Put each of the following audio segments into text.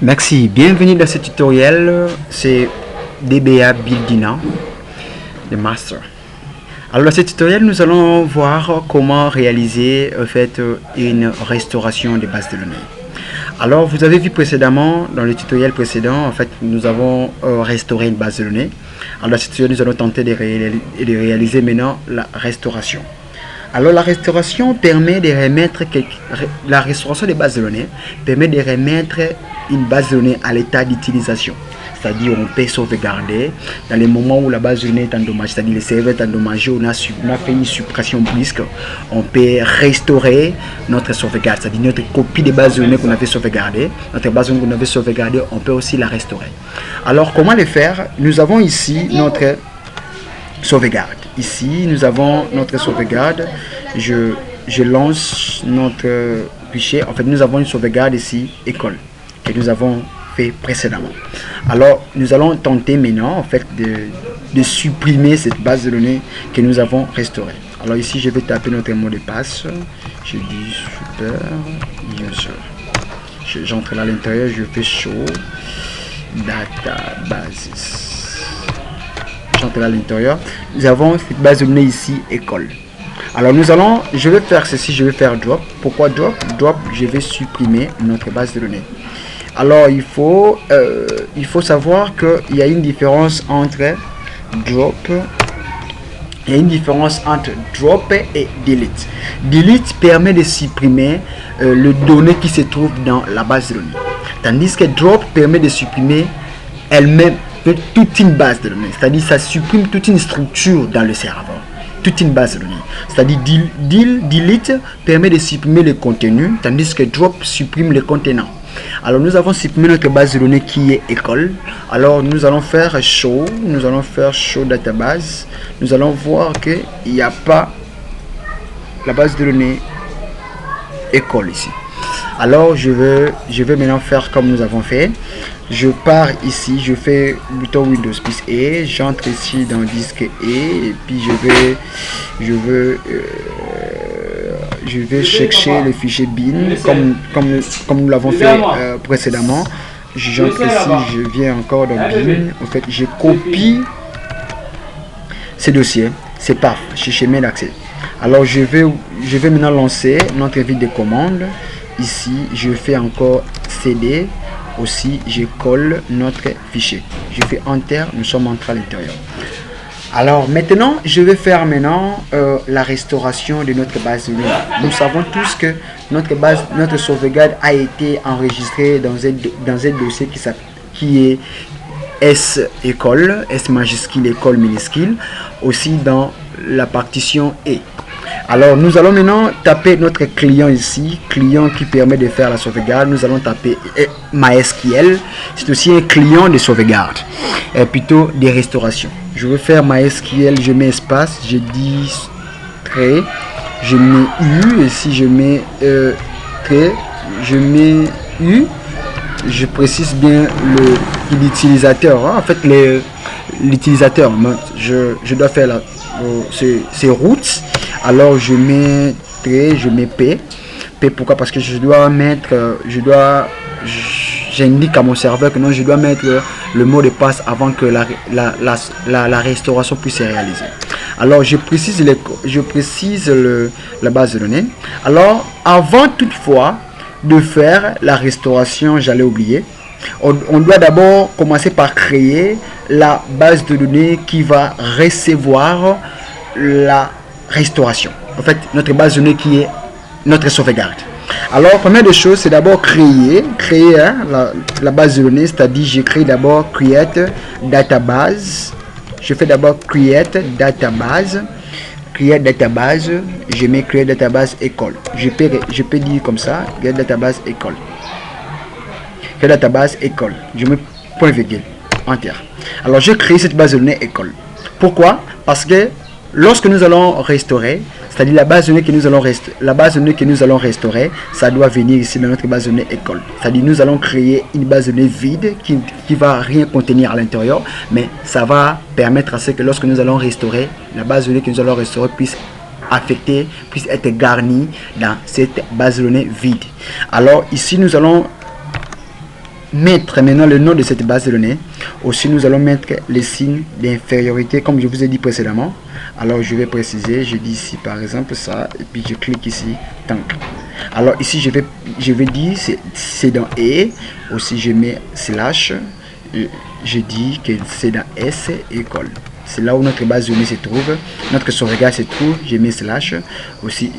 Merci, bienvenue dans ce tutoriel, c'est DBA Buildina, le master. Alors dans ce tutoriel, nous allons voir comment réaliser en fait une restauration des bases de données. Alors vous avez vu précédemment, dans le tutoriel précédent, en fait nous avons restauré une base de données. Alors dans ce tutoriel, nous allons tenter de réaliser maintenant la restauration. Alors la restauration permet de remettre la restauration des bases de données permet de remettre une base de données à l'état d'utilisation. C'est-à-dire on peut sauvegarder dans les moments où la base de données est endommagée, c'est-à-dire le serveur est endommagé, on a fait une suppression brusque, on peut restaurer notre sauvegarde, c'est-à-dire notre copie de base de données qu'on avait sauvegardée, notre base de données qu'on avait sauvegardée, on peut aussi la restaurer. Alors comment le faire? Nous avons ici notre sauvegarde. Ici, nous avons notre sauvegarde. Je lance notre fichier. En fait, nous avons une sauvegarde ici, école, que nous avons fait précédemment. Alors, nous allons tenter maintenant, en fait, de supprimer cette base de données que nous avons restaurée. Alors ici, je vais taper notre mot de passe. Je dis super user. J'entre là à l'intérieur, je fais show databases. J'entre à l'intérieur, nous avons cette base de données ici, école. Alors je vais faire ceci, je vais faire drop. Pourquoi drop? Drop, je vais supprimer notre base de données. Alors il faut savoir qu'il y a une différence entre drop. Il y a une différence entre drop et delete. Delete permet de supprimer les données qui se trouvent dans la base de données. Tandis que drop permet de supprimer elle-même toute une base de données, c'est-à-dire ça supprime toute une structure dans le serveur, toute une base de données. C'est-à-dire delete permet de supprimer le contenu, tandis que drop supprime le contenant. Alors nous avons supprimé notre base de données qui est école. Alors nous allons faire show database. Nous allons voir qu'il n'y a pas la base de données école ici. Alors je vais maintenant faire comme nous avons fait. Je pars ici, je fais bouton Windows plus E, j'entre ici dans le disque E et puis je vais chercher le fichier bin comme nous l'avons fait précédemment. J'entre ici, je viens encore dans bin. En fait, je copie ces dossiers. C'est paf, je chemin d'accès. Alors je vais maintenant lancer notre ville de commande. Ici, je fais encore CD. Aussi, je colle notre fichier. Je fais Enter, nous sommes entrés à l'intérieur. Alors maintenant, je vais faire la restauration de notre base de données. Nous savons tous que notre sauvegarde a été enregistrée dans un dossier qui est S école, S majuscule école minuscule, aussi dans la partition E. Alors nous allons maintenant taper notre client ici, client qui permet de faire la sauvegarde. Nous allons taper MySQL, c'est aussi un client de sauvegarde, plutôt des restaurations. Je vais faire MySQL, je mets espace, je dis trait, je mets U, ici je mets trait, je mets U, je précise bien l'utilisateur, en fait l'utilisateur, je dois faire c'est routes. Alors je mets trait, je mets P. Pourquoi? Parce que j'indique à mon serveur que non, je dois mettre le mot de passe avant que la restauration puisse se réaliser. Alors je précise la base de données. Alors avant toutefois de faire la restauration, j'allais oublier, on doit d'abord commencer par créer la base de données qui va recevoir la restauration. En fait, notre base de données qui est notre sauvegarde. Alors, première des choses, c'est d'abord créer la base de données, c'est-à-dire je crée d'abord create database. Je fais d'abord create database, je mets create database école. Je peux dire comme ça, create database école. Create database école. Je mets point virgule, enter. Alors, je crée cette base de données école. Pourquoi? Parce que lorsque nous allons restaurer, c'est-à-dire la base de données que nous allons restaurer, ça doit venir ici dans notre base de données école. C'est-à-dire nous allons créer une base de données vide qui va rien contenir à l'intérieur, mais ça va permettre à ce que lorsque nous allons restaurer, la base de données que nous allons restaurer puisse être garnie dans cette base de données vide. Alors ici nous allons mettre maintenant le nom de cette base de données. Aussi, nous allons mettre les signes d'infériorité, comme je vous ai dit précédemment. Alors, je vais préciser, je dis ici par exemple ça, et puis je clique ici, tank. Alors ici, je vais dire, c'est dans E, aussi je mets slash, je dis que c'est dans S, école. C'est là où notre base de données se trouve, notre sauvegarde se trouve, je mets slash, aussi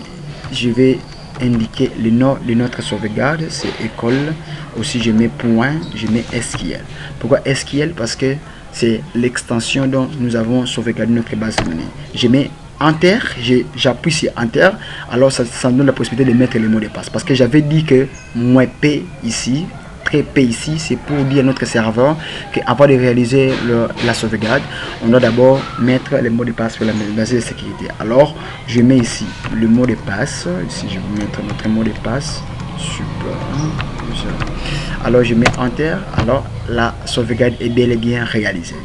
je vais indiquer le nom de notre sauvegarde, c'est école, aussi je mets point, je mets SQL. Pourquoi SQL? Parce que c'est l'extension dont nous avons sauvegardé notre base de données. Je mets Enter, j'appuie sur Enter, alors ça me donne la possibilité de mettre le mot de passe. Parce que j'avais dit que moins P ici, P ici, c'est pour dire à notre serveur qu'avant de réaliser la sauvegarde, on doit d'abord mettre le mot de passe sur la base de sécurité. Alors, je mets ici le mot de passe. Ici, je vais mettre notre mot de passe. Super. Alors, je mets Enter. Alors, la sauvegarde est bel et bien réalisée.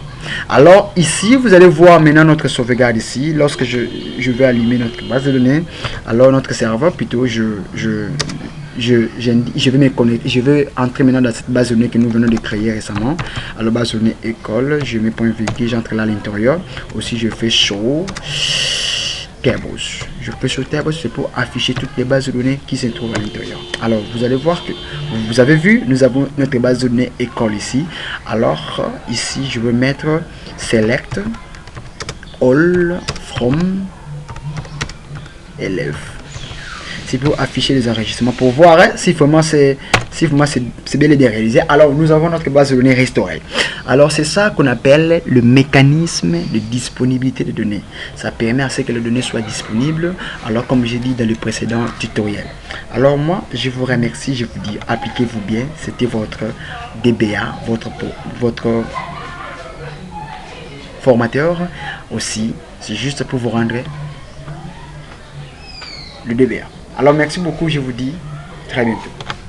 Alors, ici, vous allez voir maintenant notre sauvegarde ici. Lorsque je vais allumer notre base de données, alors notre serveur, plutôt, je vais me connecter, je vais entrer maintenant dans cette base de données que nous venons de créer récemment. Alors base de données école, je mets point virgule, j'entre là à l'intérieur. Aussi je fais show tables. Je fais show tables, c'est pour afficher toutes les bases de données qui se trouvent à l'intérieur. Alors vous allez voir que vous avez vu, nous avons notre base de données école ici. Alors ici je vais mettre select all from élèves. C'est pour afficher les enregistrements, pour voir si vraiment c'est bel et bien réalisé. Alors nous avons notre base de données restaurée. Alors c'est ça qu'on appelle le mécanisme de disponibilité de données. Ça permet à ce que les données soient disponibles, alors comme j'ai dit dans le précédent tutoriel. Alors moi je vous remercie, je vous dis appliquez-vous bien. C'était votre DBA, votre formateur aussi. C'est juste pour vous rendre le DBA. Alors merci beaucoup, je vous dis très bientôt.